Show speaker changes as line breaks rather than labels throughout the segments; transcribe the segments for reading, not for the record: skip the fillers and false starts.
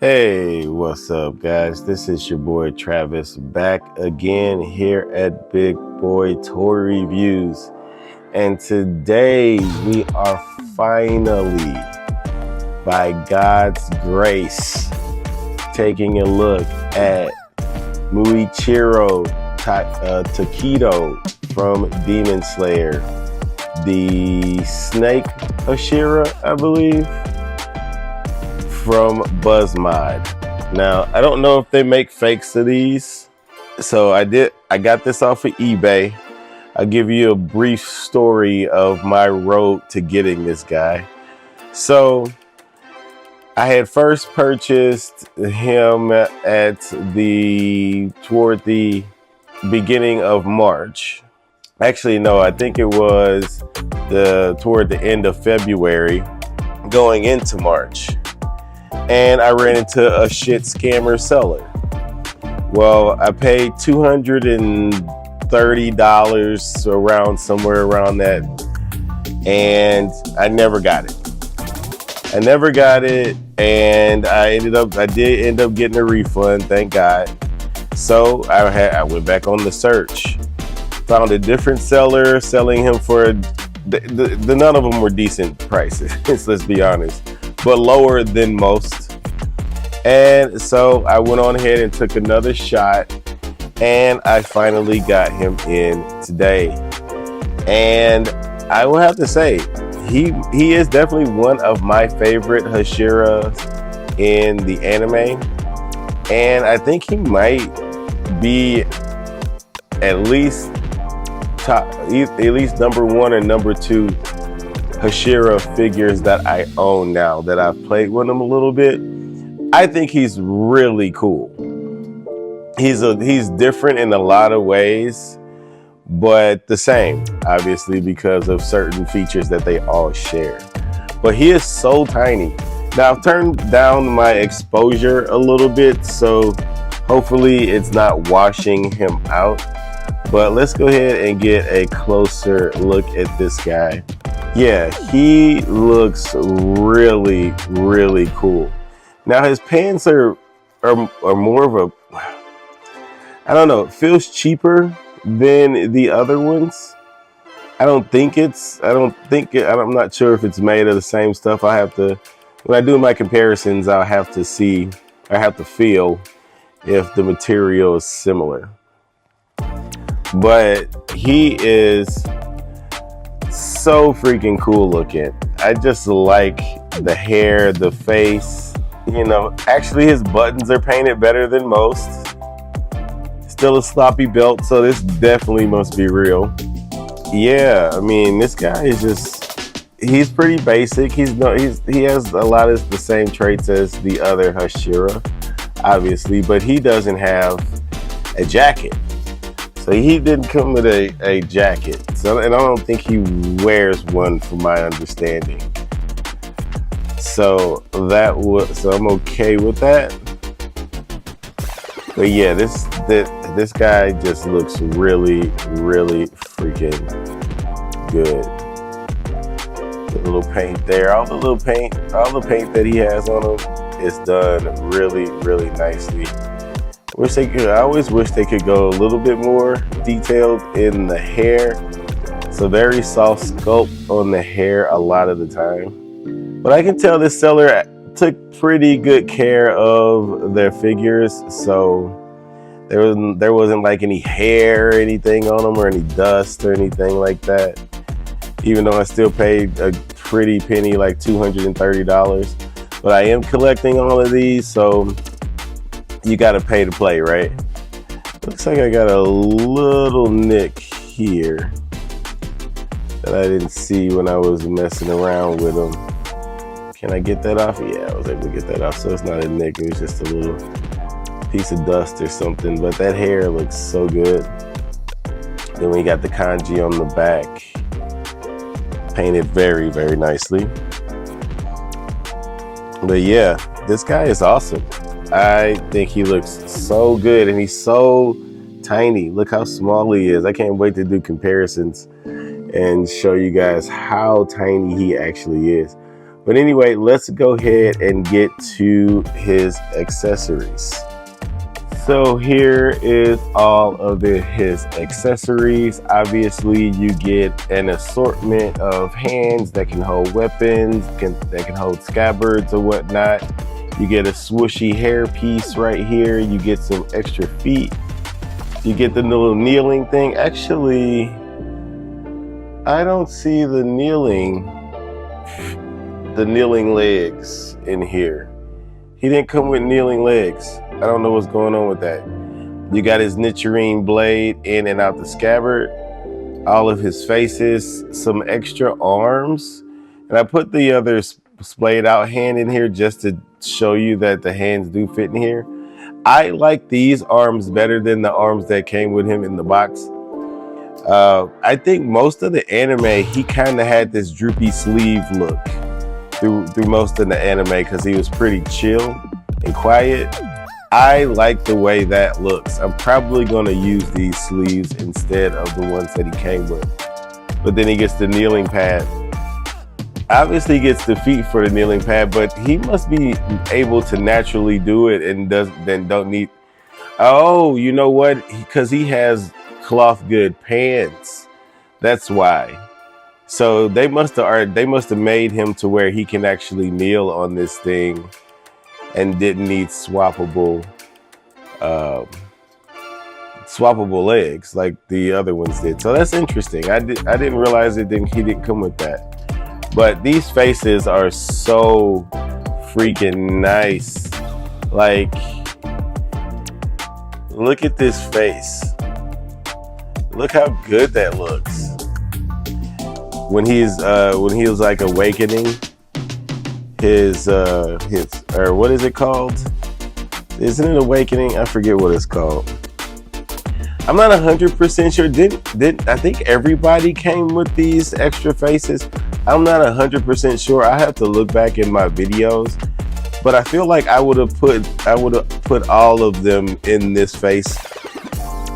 Hey, what's up, guys? This is your boy Travis back again here at Big Boy Toy Reviews. And today we are finally, by God's grace, taking a look at Muichiro Toketo from Demon Slayer, the snake Hashira, I believe, from Buzzmod. Now, I don't know if they make fakes of these, so I got this off of eBay. I'll give you a brief story of my road to getting this guy. So I had first purchased him toward the beginning of March. Actually, no, I think it was toward the end of February going into March. And I ran into a shit scammer seller. Well, I paid $230, somewhere around that, and I never got it. And I did end up getting a refund, thank God. So I went back on the search, found a different seller selling him for none of them were decent prices. Let's be honest. But lower than most. And so I went on ahead and took another shot, and I finally got him in today. And I will have to say, he is definitely one of my favorite Hashiras in the anime. And I think he might be at least number one or number two Hashira figures that I own now that I've played with him a little bit. I think he's really cool. He's different in a lot of ways, but the same, obviously, because of certain features that they all share. But he is so tiny. Now, I've turned down my exposure a little bit, so hopefully it's not washing him out. But let's go ahead and get a closer look at this guy. Yeah, he looks really, really cool. Now his pants are more of a, I don't know, it feels cheaper than the other ones. I'm not sure if it's made of the same stuff. When I do my comparisons, I have to feel if the material is similar. But he is so freaking cool looking. I just like the hair, the face. You know, actually his buttons are painted better than most. Still a sloppy belt, so this definitely must be real. Yeah, I mean, this guy is he's pretty basic. He has a lot of the same traits as the other Hashira, obviously, but he doesn't have a jacket. So he didn't come with a jacket. And I don't think he wears one from my understanding. So I'm okay with that. But yeah, this guy just looks really, really freaking good. The little paint there, all the paint that he has on him is done really, really nicely. I always wish they could go a little bit more detailed in the hair. It's a very soft sculpt on the hair a lot of the time. But I can tell this seller took pretty good care of their figures, so there wasn't like any hair or anything on them or any dust or anything like that. Even though I still paid a pretty penny, like $230. But I am collecting all of these, so you gotta pay to play, right? Looks like I got a little nick here that I didn't see when I was messing around with them. Can I get that off? Yeah, I was able to get that off. So it's not a nick, it was just a little piece of dust or something. But that hair looks so good. Then we got the kanji on the back, painted very, very nicely. But yeah, this guy is awesome. I think he looks so good, and he's so tiny. Look how small he is. I can't wait to do comparisons and show you guys how tiny he actually is. But anyway, let's go ahead and get to his accessories. So here is all of his accessories. Obviously, you get an assortment of hands that can hold weapons, that can hold scabbards or whatnot. You get a swooshy hair piece right here. You get some extra feet. You get the little kneeling thing. Actually, I don't see the kneeling legs in here. He didn't come with kneeling legs. I don't know what's going on with that. You got his nitrine blade in and out the scabbard, all of his faces, some extra arms. And I put the other splayed out hand in here just to show you that the hands do fit in here. I like these arms better than the arms that came with him in the box. I think most of the anime, he kind of had this droopy sleeve look through most of the anime because he was pretty chill and quiet. I like the way that looks. I'm probably going to use these sleeves instead of the ones that he came with. But then he gets the kneeling pad. Obviously he gets the feet for the kneeling pad, but he must be able to naturally do it and don't need. Oh, you know what? Because he has cloth good pants. That's why. So they must have made him to where he can actually kneel on this thing and didn't need swappable legs like the other ones did. So that's interesting. I didn't realize he didn't come with that. But these faces are so freaking nice. Like, look at this face. Look how good that looks. When he was like awakening his or what is it called? Isn't it awakening? I forget what it's called. I'm not 100% sure. Did I think everybody came with these extra faces? I'm not 100% sure. I have to look back in my videos, but I feel like I would have put all of them in this face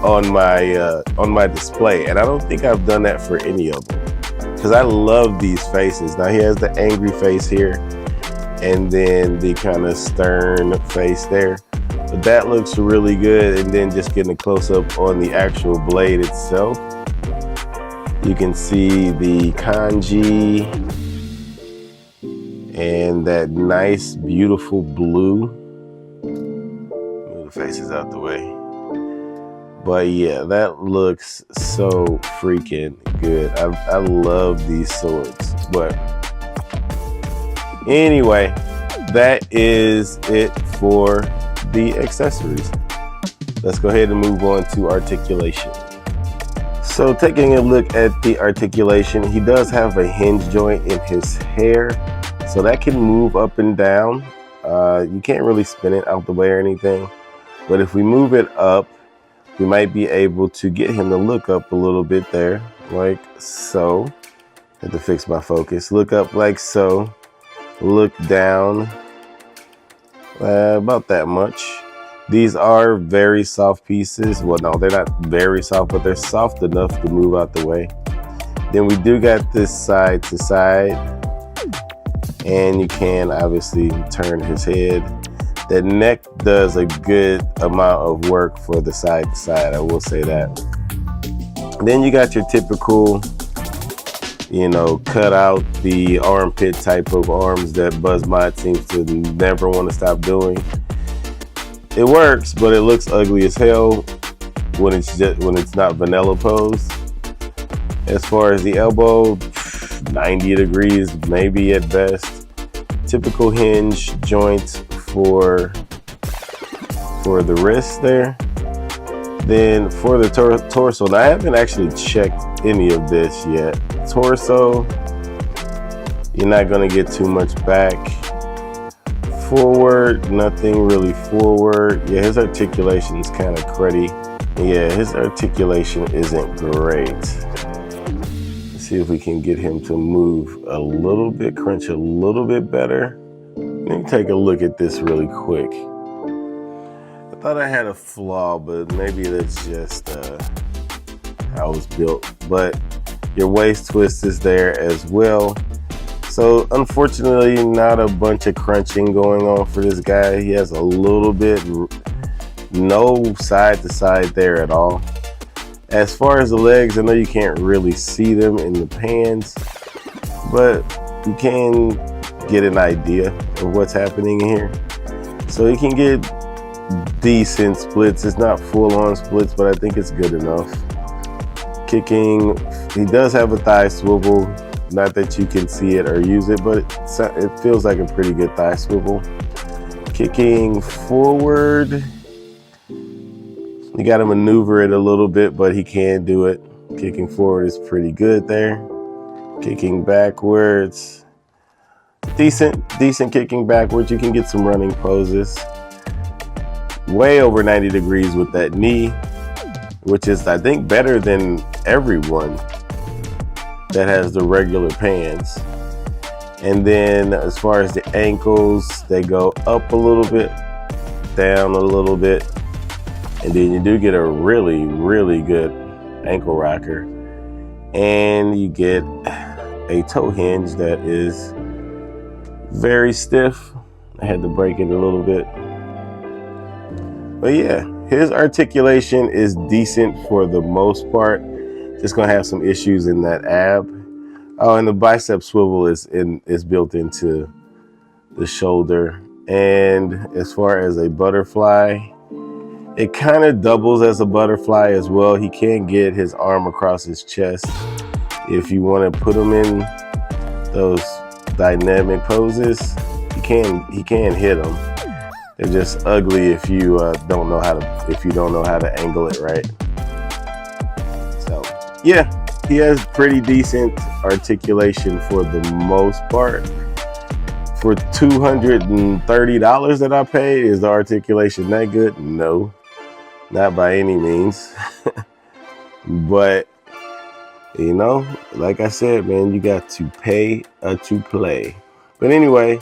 on my display, and I don't think I've done that for any of them because I love these faces. Now he has the angry face here, and then the kind of stern face there. But that looks really good. And then just getting a close up on the actual blade itself, you can see the kanji and that nice, beautiful blue. Move the faces out the way. But yeah, that looks so freaking good. I love these swords. But anyway, that is it for the accessories. Let's go ahead and move on to articulation. So taking a look at the articulation, he does have a hinge joint in his hair, so that can move up and down. You can't really spin it out the way or anything, but if we move it up, we might be able to get him to look up a little bit there, like so. Had to fix my focus. Look up like so. Look down about that much. These are very soft pieces. Well, no, they're not very soft, but they're soft enough to move out the way. Then we do got this side to side, and you can obviously turn his head. The neck does a good amount of work for the side to side, I will say that. Then you got your typical, cut out the armpit type of arms that Buzzmod seems to never want to stop doing. It works, but it looks ugly as hell when it's not vanilla pose. As far as the elbow, 90 degrees maybe at best. Typical hinge joint for the wrist there. Then for the torso, now I haven't actually checked any of this yet. Torso, you're not gonna get too much back. Forward, nothing really forward. Yeah, his articulation is kind of cruddy. Yeah, his articulation isn't great. Let's see if we can get him to move a little bit, crunch a little bit better. Let me take a look at this really quick. I thought I had a flaw, but maybe that's just how it was built. But your waist twist is there as well. So unfortunately, not a bunch of crunching going on for this guy. He has a little bit, no side to side there at all. As far as the legs, I know you can't really see them in the pans, but you can get an idea of what's happening here. So he can get decent splits. It's not full-on splits, but I think it's good enough. Kicking, he does have a thigh swivel. Not that you can see it or use it, but it feels like a pretty good thigh swivel. Kicking forward, you got to maneuver it a little bit, but he can do it. Kicking forward is pretty good there. Kicking backwards, decent kicking backwards. You can get some running poses. Way over 90 degrees with that knee, which is, I think, better than everyone that has the regular pans. And then as far as the ankles, they go up a little bit, down a little bit, and then you do get a really, really good ankle rocker. And you get a toe hinge that is very stiff. I had to break it a little bit. But yeah, his articulation is decent for the most part. Just gonna have some issues in that ab. Oh, and the bicep swivel is built into the shoulder. And as far as a butterfly, it kind of doubles as a butterfly as well. He can get his arm across his chest if you want to put him in those dynamic poses. He can hit them. They're just ugly if you don't know how to angle it right. So yeah, he has pretty decent articulation for the most part. For $230 that I paid, is the articulation that good? No, not by any means. But you know, like I said, man, you got to pay to play. But anyway,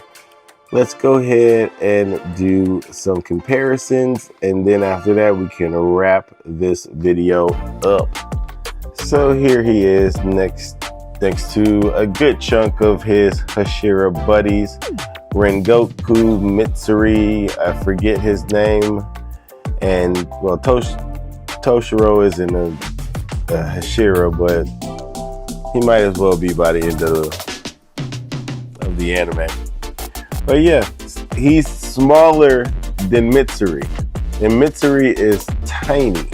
let's go ahead and do some comparisons, and then after that we can wrap this video up. So here he is next to a good chunk of his Hashira buddies. Rengoku Mitsuri, I forget his name, and well, Toshiro is in a Hashira, but he might as well be by the end of the anime. But yeah, he's smaller than Mitsuri, and Mitsuri is tiny.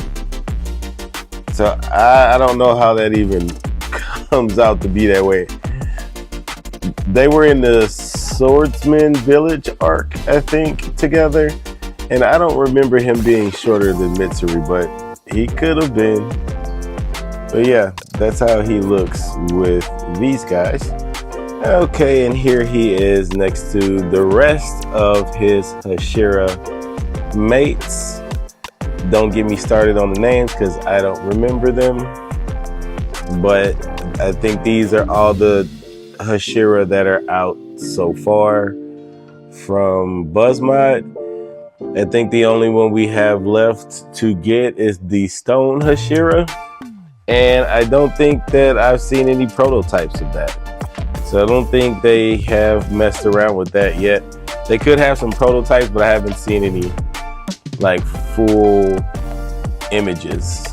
So I don't know how that even comes out to be that way. They were in the Swordsman Village arc, I think, together, and I don't remember him being shorter than Mitsuri, but he could have been. But yeah, that's how he looks with these guys. Okay, and here he is next to the rest of his Hashira mates. Don't get me started on the names because I don't remember them. But I think these are all the Hashira that are out so far from Buzzmod. I think the only one we have left to get is the Stone Hashira. And I don't think that I've seen any prototypes of that. So I don't think they have messed around with that yet. They could have some prototypes, but I haven't seen any like full images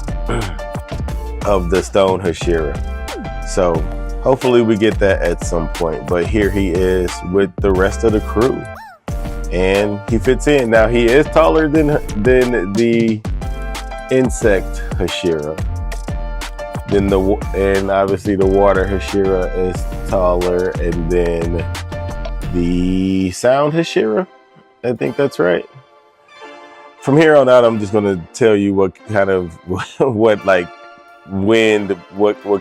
of the Stone Hashira. So hopefully we get that at some point. But here he is with the rest of the crew, and he fits in. Now he is taller than the insect Hashira. And obviously the water Hashira is taller, and then the sound Hashira, I think that's right. From here on out, I'm just gonna tell you what kind of what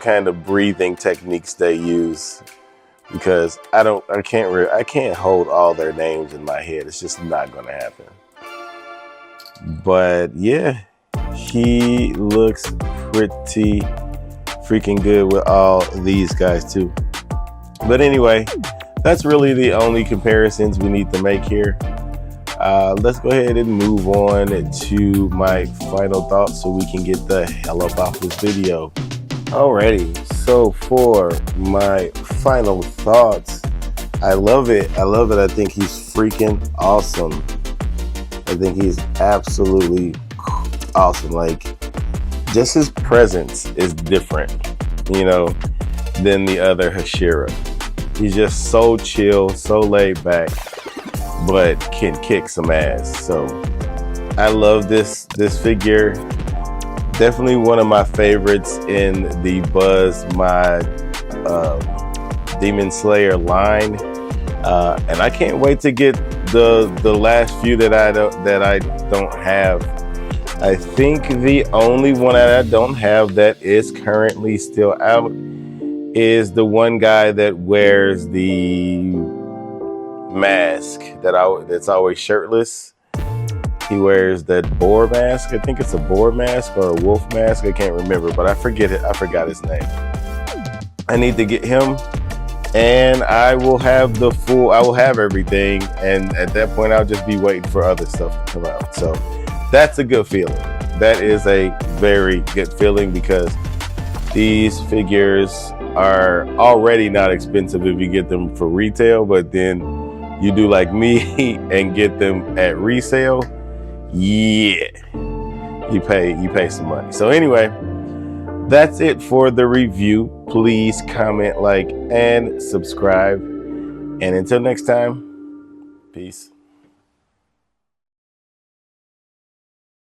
kind of breathing techniques they use, because I can't hold all their names in my head. It's just not gonna happen. But yeah, he looks pretty freaking good with all these guys too. But anyway, that's really the only comparisons we need to make here. Let's go ahead and move on to my final thoughts so we can get the hell up off this video. Alrighty, so for my final thoughts, I love it. I love it. I think he's freaking awesome. I think he's absolutely awesome. Like, just his presence is different, you know, than the other Hashira. He's just so chill, so laid back, but can kick some ass. So I love this figure. Definitely one of my favorites in the Buzzmod Demon Slayer line, and I can't wait to get the last few that I don't have. I think the only one that I don't have that is currently still out is the one guy that wears the mask that's always shirtless. He wears that boar mask. I think it's a boar mask or a wolf mask. I can't remember, but I forget it. I forgot his name. I need to get him, and I will have everything. And at that point, I'll just be waiting for other stuff to come out. So that's a good feeling. That is a very good feeling because these figures are already not expensive if you get them for retail, but then you do like me and get them at resale. Yeah, you pay some money. So anyway, that's it for the review. Please comment, like, and subscribe. And until next time, peace.